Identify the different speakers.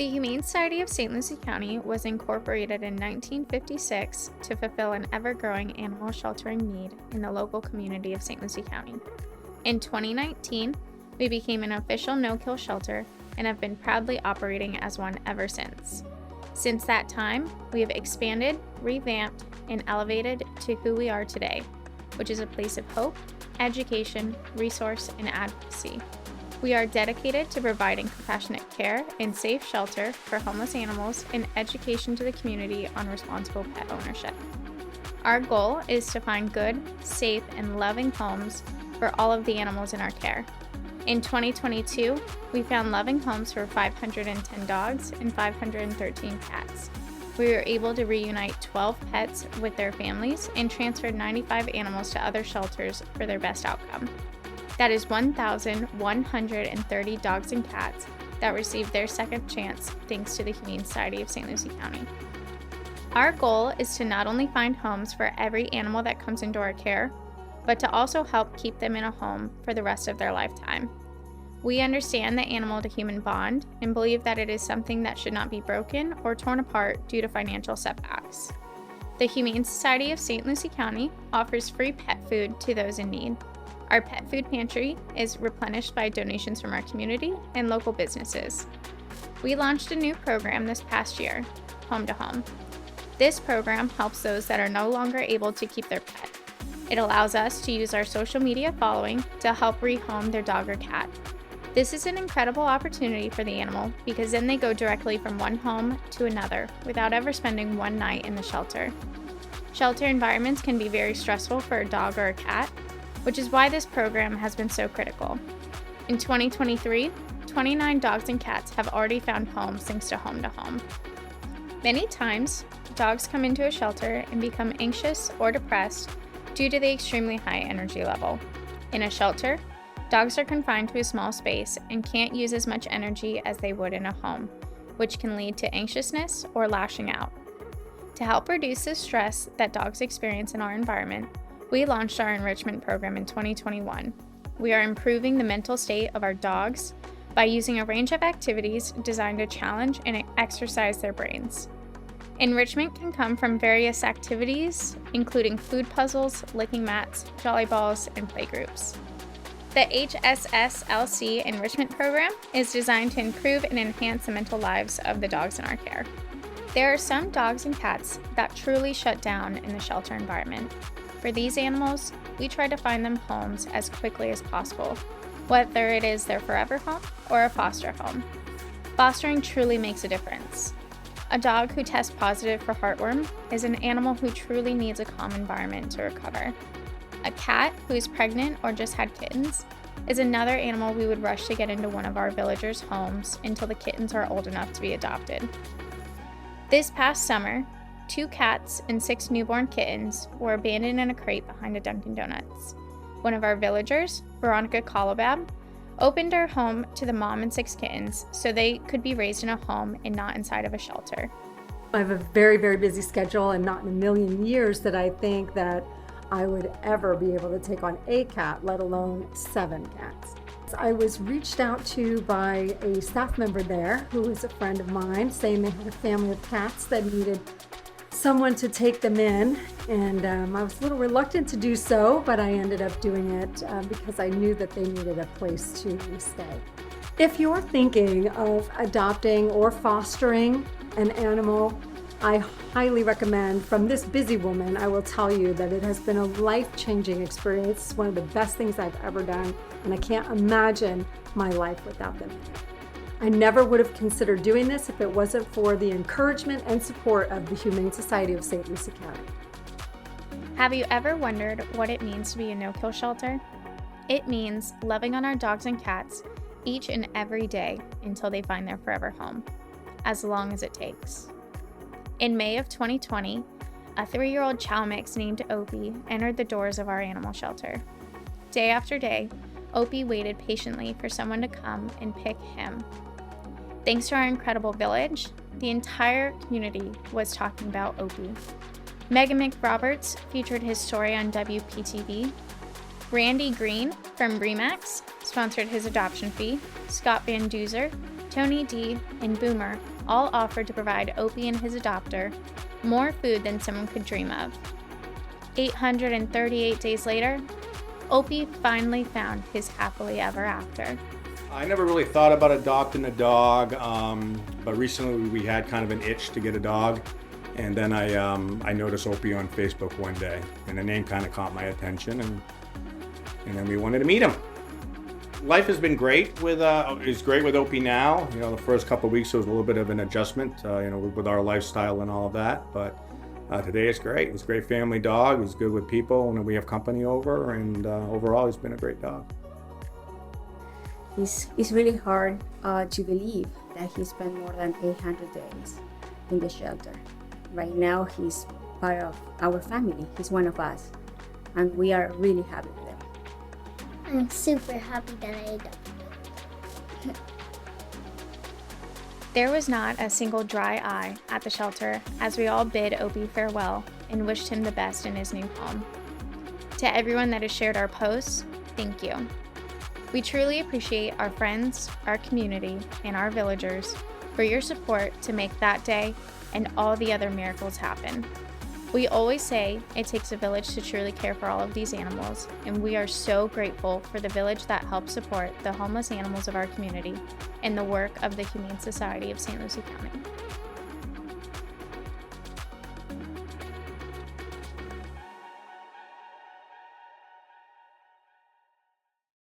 Speaker 1: The Humane Society of St. Lucie County was incorporated in 1956 to fulfill an ever-growing animal sheltering need in the local community of St. Lucie County. In 2019, we became an official no-kill shelter and have been proudly operating as one ever since. Since that time, we have expanded, revamped, and elevated to who we are today, which is a place of hope, education, resource, and advocacy. We are dedicated to providing compassionate care and safe shelter for homeless animals and education to the community on responsible pet ownership. Our goal is to find good, safe, and loving homes for all of the animals in our care. In 2022, we found loving homes for 510 dogs and 513 cats. We were able to reunite 12 pets with their families and transferred 95 animals to other shelters for their best outcome. That is 1,130 dogs and cats that received their second chance thanks to the Humane Society of St. Lucie County. Our goal is to not only find homes for every animal that comes into our care, but to also help keep them in a home for the rest of their lifetime. We understand the animal-to-human bond and believe that it is something that should not be broken or torn apart due to financial setbacks. The Humane Society of St. Lucie County offers free pet food to those in need. Our pet food pantry is replenished by donations from our community and local businesses. We launched a new program this past year, Home to Home. This program helps those that are no longer able to keep their pet. It allows us to use our social media following to help rehome their dog or cat. This is an incredible opportunity for the animal because then they go directly from one home to another without ever spending one night in the shelter. Shelter environments can be very stressful for a dog or a cat, which is why this program has been so critical. In 2023, 29 dogs and cats have already found homes thanks to Home to Home. Many times, dogs come into a shelter and become anxious or depressed due to the extremely high energy level. In a shelter, dogs are confined to a small space and can't use as much energy as they would in a home, which can lead to anxiousness or lashing out. To help reduce the stress that dogs experience in our environment, we launched our Enrichment Program in 2021. We are improving the mental state of our dogs by using a range of activities designed to challenge and exercise their brains. Enrichment can come from various activities, including food puzzles, licking mats, jolly balls, and playgroups. The HSSLC Enrichment Program is designed to improve and enhance the mental lives of the dogs in our care. There are some dogs and cats that truly shut down in the shelter environment. For these animals, we try to find them homes as quickly as possible, whether it is their forever home or a foster home. Fostering truly makes a difference. A dog who tests positive for heartworm is an animal who truly needs a calm environment to recover. A cat who is pregnant or just had kittens is another animal we would rush to get into one of our villagers' homes until the kittens are old enough to be adopted. This past summer, 2 cats and 6 newborn kittens were abandoned in a crate behind a Dunkin' Donuts. One of our villagers, Veronica Kolobab, opened her home to the mom and 6 kittens so they could be raised in a home and not inside of a shelter.
Speaker 2: I have a very, very busy schedule, and not in a million years that I think that I would ever be able to take on a cat, let alone 7 cats. I was reached out to by a staff member there who was a friend of mine, saying they had a family of cats that needed someone to take them in, and I was a little reluctant to do so, but I ended up doing it because I knew that they needed a place to stay. If you're thinking of adopting or fostering an animal, I highly recommend. From this busy woman, I will tell you that it has been a life-changing experience. It's one of the best things I've ever done, and I can't imagine my life without them. I never would have considered doing this if it wasn't for the encouragement and support of the Humane Society of St. Lucie County.
Speaker 1: Have you ever wondered what it means to be a no-kill shelter? It means loving on our dogs and cats each and every day until they find their forever home, as long as it takes. In May of 2020, a 3-year-old chow mix named Opie entered the doors of our animal shelter. Day after day, Opie waited patiently for someone to come and pick him. Thanks to our incredible village, the entire community was talking about Opie. Megan McRoberts featured his story on WPTV. Randy Green from Remax sponsored his adoption fee. Scott Van Duzer Tony D, and Boomer all offered to provide Opie and his adopter more food than someone could dream of. 838 days later, Opie finally found his happily ever after.
Speaker 3: I never really thought about adopting a dog, but recently we had kind of an itch to get a dog. And then I noticed Opie on Facebook one day, and the name kind of caught my attention, and then we wanted to meet him. Life has been great with Opie now. You know, the first couple of weeks it was a little bit of an adjustment, with our lifestyle and all of that. But today it's great. He's a great family dog. He's good with people, and we have company over. And overall, he's been a great dog.
Speaker 4: It's really hard to believe that he spent more than 800 days in the shelter. Right now, he's part of our family. He's one of us, and we are really happy with him.
Speaker 5: I'm super happy that I adopted him.
Speaker 1: There was not a single dry eye at the shelter as we all bid Opie farewell and wished him the best in his new home. To everyone that has shared our posts, thank you. We truly appreciate our friends, our community, and our villagers for your support to make that day and all the other miracles happen. We always say it takes a village to truly care for all of these animals, and we are so grateful for the village that helps support the homeless animals of our community and the work of the Humane Society of St. Lucie County.